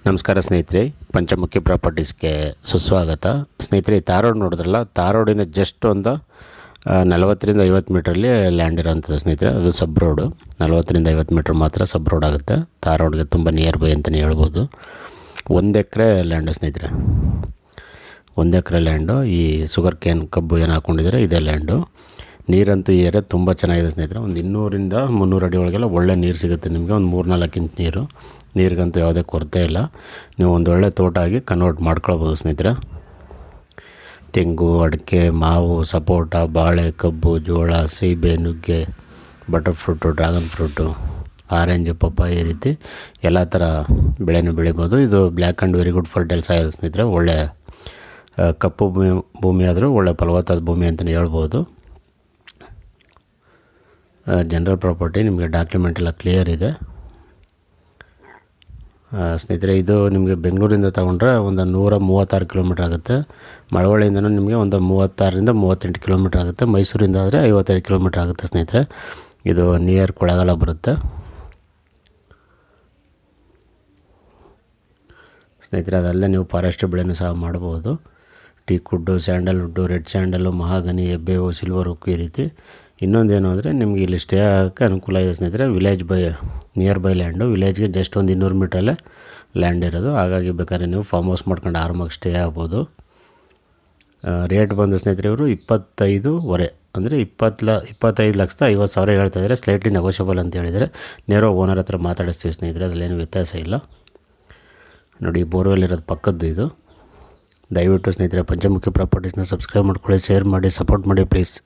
ನಮಸ್ಕಾರ ಸ್ನೇಹಿತರೆ, ಪಂಚಮುಖಿ ಪ್ರಾಪರ್ಟೀಸ್ಗೆ ಸುಸ್ವಾಗತ. ಸ್ನೇಹಿತರೆ, ಈ ತಾರ್ ರೋಡ್ ನೋಡಿದ್ರಲ್ಲ, ತಾರ್ ರೋಡಿಂದ ಜಸ್ಟ್ ಒಂದು 40ರಿಂದ 50 ಮೀಟ್ರಲ್ಲಿ ಲ್ಯಾಂಡ್ ಇರೋಂಥದ್ದು ಸ್ನೇಹಿತರೆ. ಅದು ಸಬ್ ರೋಡು, 40ರಿಂದ 50 ಮೀಟ್ರ್ ಮಾತ್ರ ಸಬ್ ರೋಡ್ ಆಗುತ್ತೆ. ತಾರ್ ರೋಡ್ಗೆ ತುಂಬ ನಿಯರ್ ಬೈ ಅಂತಲೇ ಹೇಳ್ಬೋದು. 1 ಎಕರೆ ಲ್ಯಾಂಡು ಸ್ನೇಹಿತರೆ, 1 ಎಕರೆ ಲ್ಯಾಂಡು. ಈ ಶುಗರ್ ಕೇನ್ ಕಬ್ಬು ಏನು ಹಾಕ್ಕೊಂಡಿದ್ದಾರೆ ಇದೇ ಲ್ಯಾಂಡು. ನೀರಂತೂ ಈ ಏರಿಯಾ ತುಂಬ ಚೆನ್ನಾಗಿದೆ ಸ್ನೇಹಿತರೆ. ಒಂದು 200ರಿಂದ 300 ಅಡಿ ಒಳಗೆಲ್ಲ ಒಳ್ಳೆ ನೀರು ಸಿಗುತ್ತೆ ನಿಮಗೆ. ಒಂದು 3-4 ಇಂಚ್ ನೀರಿಗಂತೂ ಯಾವುದೇ ಕೊರತೆ ಇಲ್ಲ. ನೀವು ಒಂದು ಒಳ್ಳೆ ತೋಟ ಆಗಿ ಕನ್ವರ್ಟ್ ಮಾಡ್ಕೊಳ್ಬೋದು ಸ್ನೇಹಿತರೆ. ತೆಂಗು, ಅಡಿಕೆ, ಮಾವು, ಸಪೋಟ, ಬಾಳೆ, ಕಬ್ಬು, ಜೋಳ, ಸೀಬೆ, ನುಗ್ಗೆ, butter fruit, dragon fruit, orange, papaya, ಈ ರೀತಿ ಎಲ್ಲ ಥರ ಬೆಳೆನೂ ಬೆಳಿಬೋದು. ಇದು black and very good fertile soil ಸ್ನೇಹಿತರೆ. ಒಳ್ಳೆ ಕಪ್ಪು ಭೂಮಿ ಆದರೂ ಒಳ್ಳೆ ಫಲವತ್ತಾದ ಭೂಮಿ ಅಂತಲೇ ಹೇಳ್ಬೋದು. ಜನರಲ್ ಪ್ರಾಪರ್ಟಿ, ನಿಮಗೆ ಡಾಕ್ಯುಮೆಂಟ್ ಎಲ್ಲ ಕ್ಲಿಯರ್ ಇದೆ ಸ್ನೇಹಿತರೆ. ಇದು ನಿಮಗೆ ಬೆಂಗಳೂರಿಂದ ತಗೊಂಡ್ರೆ ಒಂದು 136 ಕಿಲೋಮೀಟ್ರ್ ಆಗುತ್ತೆ. ಮಳವಳ್ಳಿಯಿಂದನೂ ನಿಮಗೆ ಒಂದು 36ರಿಂದ 38 ಕಿಲೋಮೀಟ್ರ್ ಆಗುತ್ತೆ. ಮೈಸೂರಿಂದ ಆದರೆ 55 ಕಿಲೋಮೀಟ್ರ್ ಆಗುತ್ತೆ ಸ್ನೇಹಿತರೆ. ಇದು ನಿಯರ್ ಕೊಳ್ಳೇಗಾಲ ಬರುತ್ತೆ ಸ್ನೇಹಿತರೆ. ಅದಲ್ಲದೆ ನೀವು ಫಾರೆಸ್ಟ್ ಬೆಳೆನೂ ಸಹ ಮಾಡ್ಬೋದು. ಟೀಕ್ವುಡ್ಡು, ಸ್ಯಾಂಡಲ್ವುಡ್ಡು, ರೆಡ್ ಸ್ಯಾಂಡಲ್ಲು, ಮಹಾಗನಿ, ಹೆಬ್ಬೇವು, ಸಿಲ್ವರ್ ಉಕ್ಕು, ಈ ರೀತಿ. ಇನ್ನೊಂದೇನು ಅಂದರೆ ನಿಮಗೆ ಇಲ್ಲಿ ಸ್ಟೇ ಆಗೋಕ್ಕೆ ಅನುಕೂಲ ಇದೆ ಸ್ನೇಹಿತರೆ. Nearby land. ವಿಲೇಜ್ಗೆ ಜಸ್ಟ್ ಒಂದು 200 ಮೀಟ್ರಲ್ಲೇ ಲ್ಯಾಂಡ್ ಇರೋದು. ಹಾಗಾಗಿ ಬೇಕಾದ್ರೆ ನೀವು ಫಾರ್ಮ್ ಹೌಸ್ ಮಾಡ್ಕೊಂಡು ಆರಾಮಾಗಿ ಸ್ಟೇ ಆಗ್ಬೋದು. ರೇಟ್ ಬಂದು ಸ್ನೇಹಿತರೆ, ಇವರು 25.5 ಅಂದರೆ 25,50,000 ಹೇಳ್ತಾಯಿದ್ದಾರೆ. ಸ್ಲೈಟ್ಲಿ ನೆಗೋಷಿಯಬಲ್ ಅಂತ ಹೇಳಿದರೆ ನೇರವಾಗಿ ಓನರ್ ಹತ್ರ ಮಾತಾಡಿಸ್ತೀವಿ ಸ್ನೇಹಿತರೆ. ಅದರಲ್ಲೇನು ವ್ಯತ್ಯಾಸ ಇಲ್ಲ. ನೋಡಿ, ಬೋರ್ವೆಲ್ ಇರೋದು ಪಕ್ಕದ್ದು ಇದು. ದಯವಿಟ್ಟು ಸ್ನೇಹಿತರೆ ಪಂಚಮುಖಿ ಪ್ರಾಪರ್ಟೀಸ್ನ ಸಬ್ಸ್ಕ್ರೈಬ್ ಮಾಡ್ಕೊಳ್ಳಿ, ಶೇರ್ ಮಾಡಿ, ಸಪೋರ್ಟ್ ಮಾಡಿ ಪ್ಲೀಸ್.